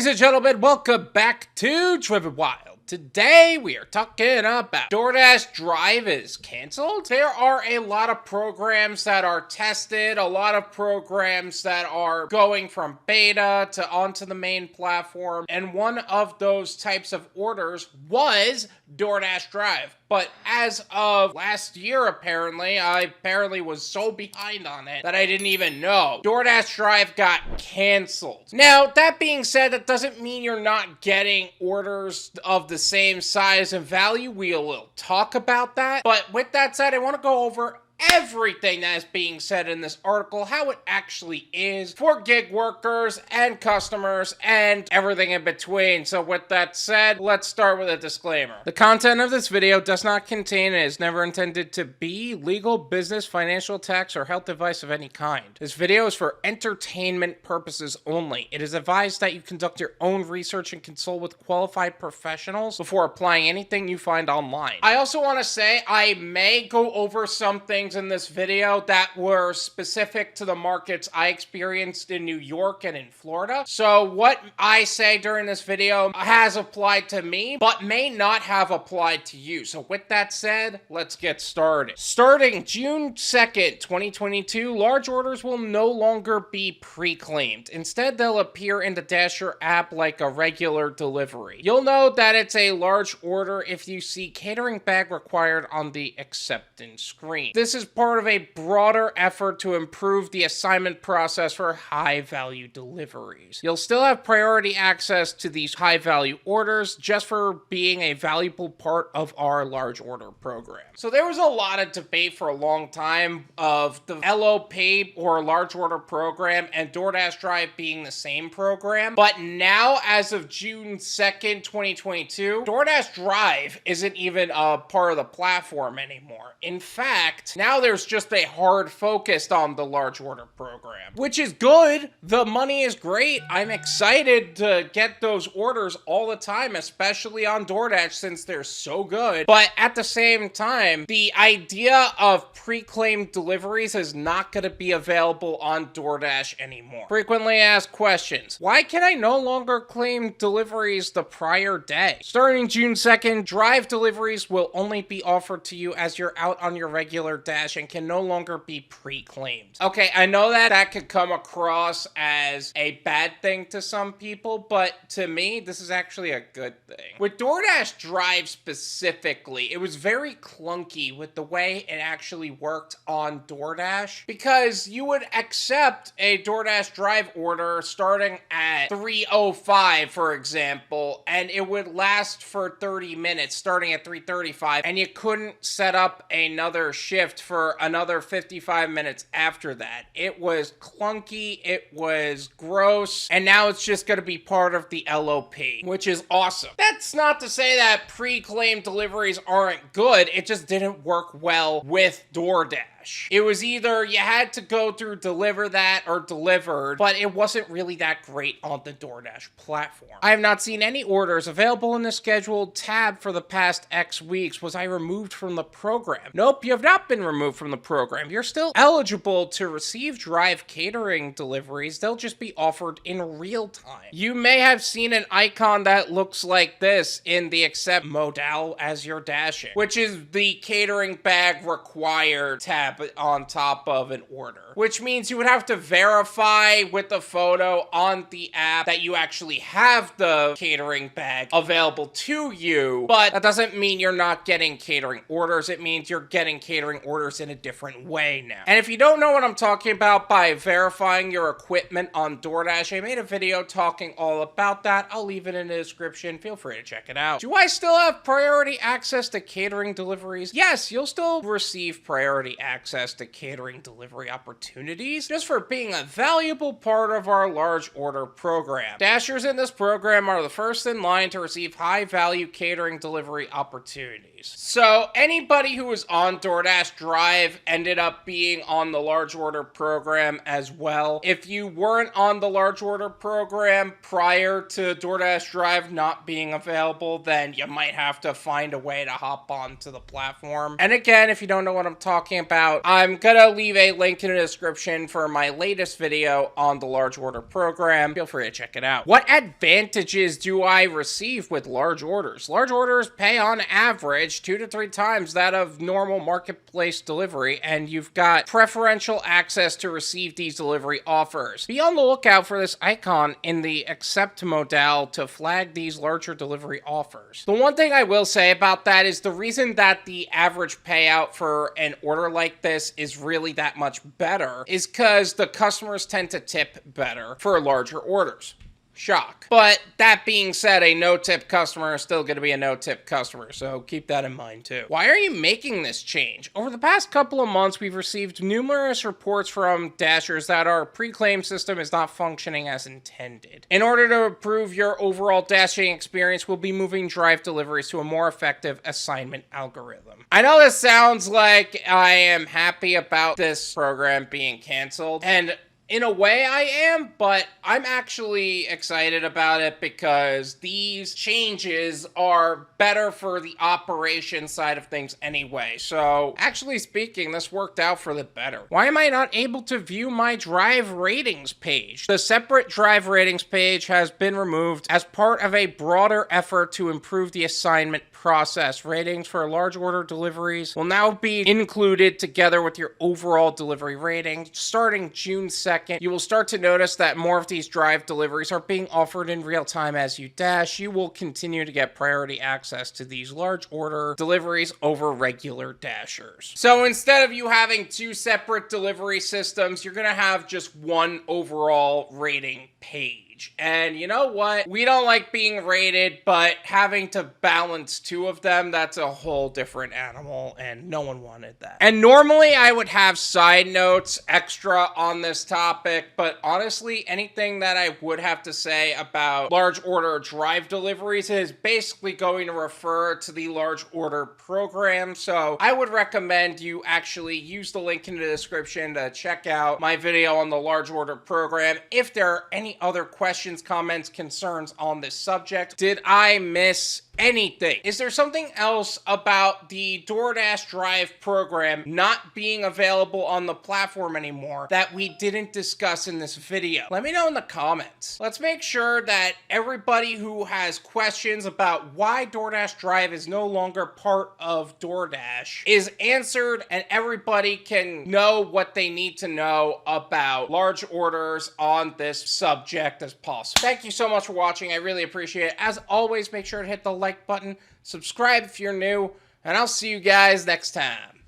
Ladies and gentlemen, welcome back to Driven Wild. Today, we are talking about Doordash Drive is canceled. There are a lot of programs that are tested, a lot of programs that are going from beta to onto the main platform, and one of those types of orders was Doordash Drive. But as of last year, I was so behind on it that I didn't even know. Doordash Drive got canceled. Now, that being said, that doesn't mean you're not getting orders of the same size and value. We will talk about that. But with that said, I want to go over everything that is being said in this article, how it actually is for gig workers and customers and everything in between. So with that said, let's start with a disclaimer. The content of this video does not contain and is never intended to be legal, business, financial, tax, or health advice of any kind. This video is for entertainment purposes only. It is advised that you conduct your own research and consult with qualified professionals before applying anything you find online. I also want to say I may go over some things in this video that were specific to the markets I experienced in New York and in Florida. So what I say during this video has applied to me, but may not have applied to you. So with that said, let's get started. Starting June 2nd, 2022, large orders will no longer be pre-claimed. Instead, they'll appear in the Dasher app like a regular delivery. You'll know that it's a large order if you see catering bag required on the acceptance screen. This is part of a broader effort to improve the assignment process for high-value deliveries. You'll still have priority access to these high-value orders just for being a valuable part of our large order program. So there was a lot of debate for a long time of the LOP or large order program and Doordash Drive being the same program. But now, as of June 2nd, 2022, Doordash Drive isn't even a part of the platform anymore. In fact, now there's just a hard focus on the large order program, which is good. The money is great. I'm excited to get those orders all the time, especially on DoorDash since they're so good. But at the same time, the idea of pre-claimed deliveries is not going to be available on DoorDash anymore. Frequently asked questions. Why can I no longer claim deliveries the prior day? Starting June 2nd, Drive deliveries will only be offered to you as you're out on your regular dash and can no longer be pre-claimed. Okay, I know that could come across as a bad thing to some people, but to me, this is actually a good thing. With Doordash Drive specifically, it was very clunky with the way it actually worked on DoorDash, because you would accept a Doordash Drive order starting at 3:05, for example, and it would last for 30 minutes starting at 3:35, and you couldn't set up another shift for another 55 minutes after that. It was clunky, it was gross, and now it's just going to be part of the LOP, which is awesome. That's not to say that pre-claimed deliveries aren't good, it just didn't work well with DoorDash. It was either you had to go through Deliver That or Delivered, but it wasn't really that great on the DoorDash platform. I have not seen any orders available in the scheduled tab for the past X weeks. Was I removed from the program? Nope, you have not been removed from the program. You're still eligible to receive Drive catering deliveries. They'll just be offered in real time. You may have seen an icon that looks like this in the accept modal as you're dashing, which is the catering bag required tab on top of an order, which means you would have to verify with the photo on the app that you actually have the catering bag available to you, but that doesn't mean you're not getting catering orders. It means you're getting catering orders in a different way now. And if you don't know what I'm talking about by verifying your equipment on DoorDash, I made a video talking all about that. I'll leave it in the description. Feel free to check it out. Do I still have priority access to catering deliveries? Yes, you'll still receive priority access to catering delivery opportunities just for being a valuable part of our large order program. Dashers in this program are the first in line to receive high-value catering delivery opportunities. So anybody who was on Doordash Drive ended up being on the large order program as well. If you weren't on the large order program prior to Doordash Drive not being available, then you might have to find a way to hop onto the platform. And again, if you don't know what I'm talking about, out. I'm gonna leave a link in the description for my latest video on the large order program. Feel free to check it out. What advantages do I receive with large orders? Large orders pay on average 2 to 3 times that of normal marketplace delivery, and you've got preferential access to receive these delivery offers. Be on the lookout for this icon in the accept modal to flag these larger delivery offers. The one thing I will say about that is the reason that the average payout for an order like this is really that much better is because the customers tend to tip better for larger orders. Shock. But that being said, a no-tip customer is still going to be a no-tip customer, so keep that in mind too. Why are you making this change? Over the past couple of months, we've received numerous reports from Dashers that our pre-claim system is not functioning as intended. In order to improve your overall dashing experience, we'll be moving drive deliveries to a more effective assignment algorithm. I know this sounds like I am happy about this program being canceled, and in a way I am, but I'm actually excited about it because these changes are better for the operation side of things anyway. So actually speaking, this worked out for the better. Why am I not able to view my drive ratings page? The separate drive ratings page has been removed as part of a broader effort to improve the assignment process. Ratings for large order deliveries will now be included together with your overall delivery rating. Starting June 2nd, you will start to notice that more of these drive deliveries are being offered in real time as you dash. You will continue to get priority access to these large order deliveries over regular dashers. So instead of you having 2 separate delivery systems, you're gonna have just one overall rating page. And you know what? We don't like being rated, but having to balance 2 of them, that's a whole different animal, and no one wanted that. And normally I would have side notes extra on this topic, but honestly, anything that I would have to say about large order drive deliveries is basically going to refer to the large order program. So I would recommend you actually use the link in the description to check out my video on the large order program. If there are any other questions, comments, concerns on this subject, did I miss anything? Is there something else about the Doordash Drive program not being available on the platform anymore that we didn't discuss in this video? Let me know in the comments. Let's make sure that everybody who has questions about why Doordash Drive is no longer part of DoorDash is answered, and everybody can know what they need to know about large orders on this subject as possible. Thank you so much for watching. I really appreciate it. As always, make sure to hit the like button, subscribe if you're new, and I'll see you guys next time.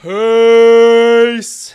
Peace!